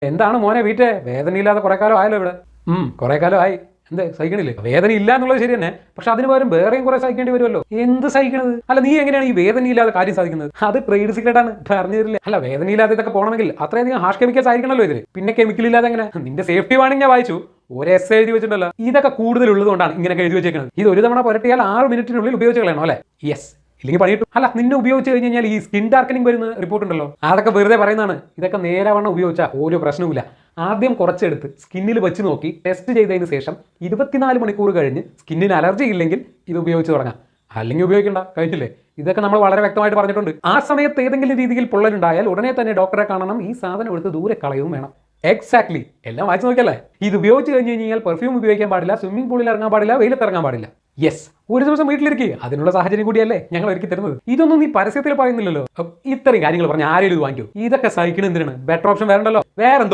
എന്താണ് മോനെ വീട്ടെ വേദനയില്ലാതെ കുറെ കാലം ആയല്ലോ ഇവിടെ? കുറെ കാലമായി. എന്ത് സഹിക്കണില്ലേ? വേദന ഇല്ല എന്നുള്ളത് ശരി തന്നെ, പക്ഷെ അതിന് പകരം വേറെയും കുറെ സഹിക്കേണ്ടി വരുമല്ലോ. എന്ത് സഹിക്കണത്? അല്ല, നീ എങ്ങനെയാണ് ഈ വേദനയില്ലാതെ കാര്യം സാധിക്കുന്നത്? അത് ട്രേഡ് സീക്രട്ട് ആണ്, പറഞ്ഞു തരില്ല. അല്ല, വേദനയില്ലാതെ ഇതൊക്കെ പോകണമെങ്കിൽ അത്രയധികം ഹാഷ് കെമിക്കൽസ് ആയിരിക്കണല്ലോ ഇതിൽ. പിന്നെ കെമിക്കൽ ഇല്ലാതെ എങ്ങനെ? നിന്റെ സേഫ്റ്റി വാണിംഗ് ഞാൻ വായിച്ചു, ഒരു എസ് എഴുതി വെച്ചിട്ടുണ്ടല്ലോ. ഇതൊക്കെ കൂടുതൽ ഉള്ളതുകൊണ്ടാണ് ഇങ്ങനെ എഴുതി വെച്ചേക്കുന്നത്. ഇത് ഒരു തവണ പുരട്ടിയാൽ 6 മിനിറ്റിനുള്ളിൽ ഉപയോഗിച്ച് കളയണം അല്ലേ? യെസ്, ഇല്ലെങ്കിൽ പണിയിട്ടു. അല്ല, നിന്നെ ഉപയോഗിച്ച് കഴിഞ്ഞ് കഴിഞ്ഞാൽ ഈ സ്കിൻ ഡാർക്കനിങ് വരുന്ന റിപ്പോർട്ട് ഉണ്ടല്ലോ, അതൊക്കെ വെറുതെ പറയുന്നതാണ്. ഇതൊക്കെ നേരവണ്ണം ഉപയോഗിച്ചാൽ ഒരു പ്രശ്നവുമില്ല. ആദ്യം കുറച്ചെടുത്ത് സ്കിന്നിൽ വെച്ച് നോക്കി ടെസ്റ്റ് ചെയ്തതിന് ശേഷം 24 മണിക്കൂർ കഴിഞ്ഞ് സ്കിന്നിന് അലർജി ഇല്ലെങ്കിൽ ഇത് ഉപയോഗിച്ച് തുടങ്ങാം. അല്ലെങ്കിൽ ഉപയോഗിക്കണ്ട, കഴിഞ്ഞില്ലേ? ഇതൊക്കെ നമ്മൾ വളരെ വ്യക്തമായിട്ട് പറഞ്ഞിട്ടുണ്ട്. ആ സമയത്ത് ഏതെങ്കിലും രീതിയിൽ പൊള്ളലുണ്ടായാൽ ഉടനെ തന്നെ ഡോക്ടറെ കാണണം. ഈ സാധനം എടുത്ത് ദൂരെ കളയും വേണം. എക്സാക്ട്ലി, എല്ലാം വായിച്ചു നോക്കിയല്ലേ? ഇത് ഉപയോഗിച്ച് കഴിഞ്ഞ് കഴിഞ്ഞാൽ പെർഫ്യൂം ഉപയോഗിക്കാൻ പാടില്ല, സ്വിമ്മിംഗ് പൂളിൽ ഇറങ്ങാൻ പാടില്ല, വെയിലത്ത് ഇറങ്ങാൻ പാടില്ല. യെസ്, ഒരു ദിവസം വീട്ടിലിരിക്കുക, അതിനുള്ള സാഹചര്യം കൂടിയല്ലേ ഞങ്ങൾ ഒരുക്കി തരുന്നത്. ഇതൊന്നും നീ പരസ്യത്തിൽ പറയുന്നില്ലല്ലോ. ഇത്രയും കാര്യങ്ങൾ പറഞ്ഞ് ആരെങ്കിലും ഇത് വാങ്ങിക്കൂ? ഇതൊക്കെ സഹിക്കണം എന്തിനാണ്? ബെറ്റർ ഓപ്ഷൻ വേറെണ്ടല്ലോ. വേറെന്തോ